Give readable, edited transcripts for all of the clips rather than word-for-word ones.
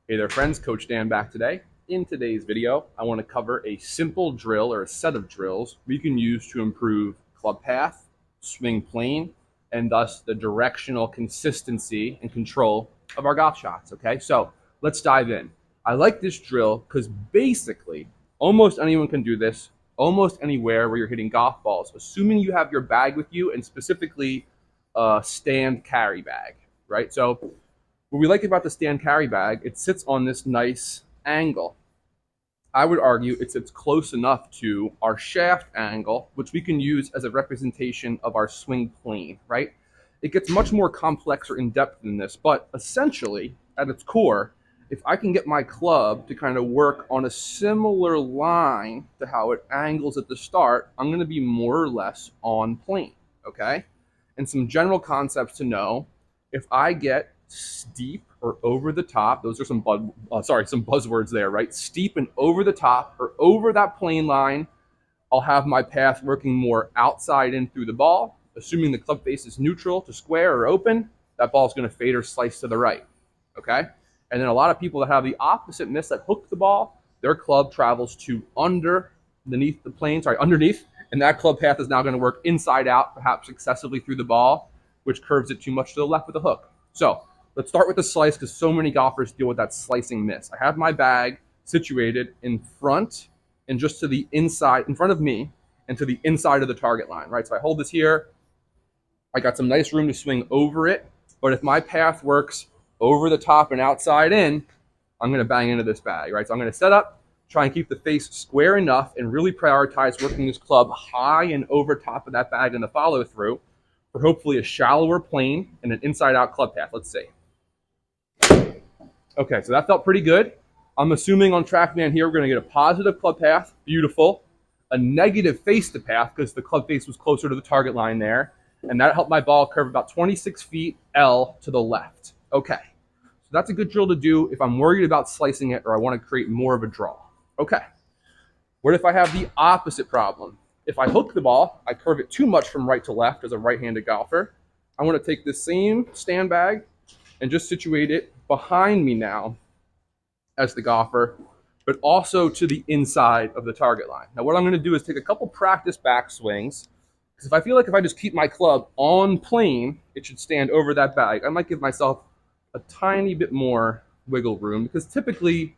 Hey there friends, Coach Dan back today. In today's video, I want to cover a simple drill or a set of drills we can use to improve club path, swing plane, and thus the directional consistency and control of our golf shots, okay? So let's dive in. I like this drill because basically almost anyone can do this, almost anywhere where you're hitting golf balls, assuming you have your bag with you and specifically a stand carry bag, right? So what we like about the stand carry bag, it sits on this nice angle. I would argue it sits close enough to our shaft angle, which we can use as a representation of our swing plane, right? It gets much more complex or in-depth than this, but essentially, at its core, if I can get my club to kind of work on a similar line to how it angles at the start, I'm going to be more or less on plane, okay? And some general concepts to know: if I get steep or over the top, those are some buzzwords there, right? Steep and over the top or over that plane line, I'll have my path working more outside in through the ball. Assuming the club face is neutral to square or open, that ball is going to fade or slice to the right, okay? And then a lot of people that have the opposite miss, that hook the ball, their club travels to underneath, and that club path is now going to work inside out, perhaps excessively through the ball, which curves it too much to the left with the hook. So let's start with the slice, because so many golfers deal with that slicing miss. I have my bag situated in front and just to the inside, in front of me, and to the inside of the target line, right? So I hold this here. I got some nice room to swing over it, but if my path works over the top and outside in, I'm going to bang into this bag, right? So I'm going to set up, try and keep the face square enough, and really prioritize working this club high and over top of that bag in the follow through for hopefully a shallower plane and an inside out club path. Let's see. Okay, so that felt pretty good. I'm assuming on TrackMan here, we're going to get a positive club path. Beautiful. A negative face to path because the club face was closer to the target line there. And that helped my ball curve about 26 feet L to the left. Okay, so that's a good drill to do if I'm worried about slicing it or I want to create more of a draw. Okay, what if I have the opposite problem? If I hook the ball, I curve it too much from right to left as a right-handed golfer. I want to take this same stand bag and just situate it behind me now as the golfer, but also to the inside of the target line. Now what I'm going to do is take a couple practice backswings, because if I feel like if I just keep my club on plane, it should stand over that bag. I might give myself a tiny bit more wiggle room, because typically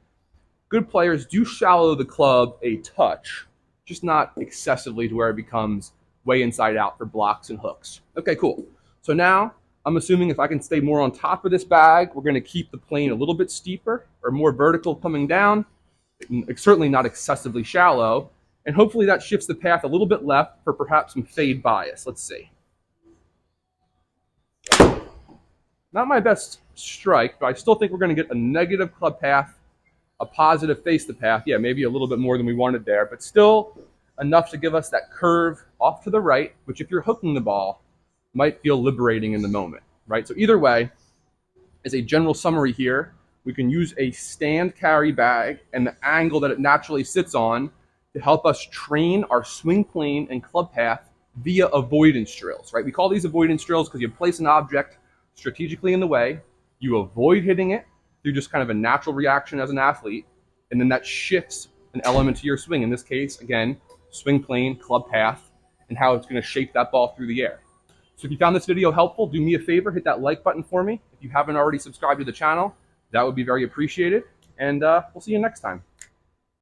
good players do shallow the club a touch, just not excessively to where it becomes way inside out for blocks and hooks. Okay, cool. So now I'm assuming if I can stay more on top of this bag, we're going to keep the plane a little bit steeper or more vertical coming down. It's certainly not excessively shallow. And hopefully that shifts the path a little bit left for perhaps some fade bias. Let's see. Not my best strike, but I still think we're going to get a negative club path, a positive face to path. Yeah, maybe a little bit more than we wanted there, but still enough to give us that curve off to the right, which if you're hooking the ball, might feel liberating in the moment, right? So either way, as a general summary here, we can use a stand carry bag and the angle that it naturally sits on to help us train our swing plane and club path via avoidance drills, right? We call these avoidance drills because you place an object strategically in the way, you avoid hitting it through just kind of a natural reaction as an athlete, and then that shifts an element to your swing. In this case, again, swing plane, club path, and how it's going to shape that ball through the air. So if you found this video helpful, do me a favor, hit that like button for me. If you haven't already subscribed to the channel, that would be very appreciated. And we'll see you next time.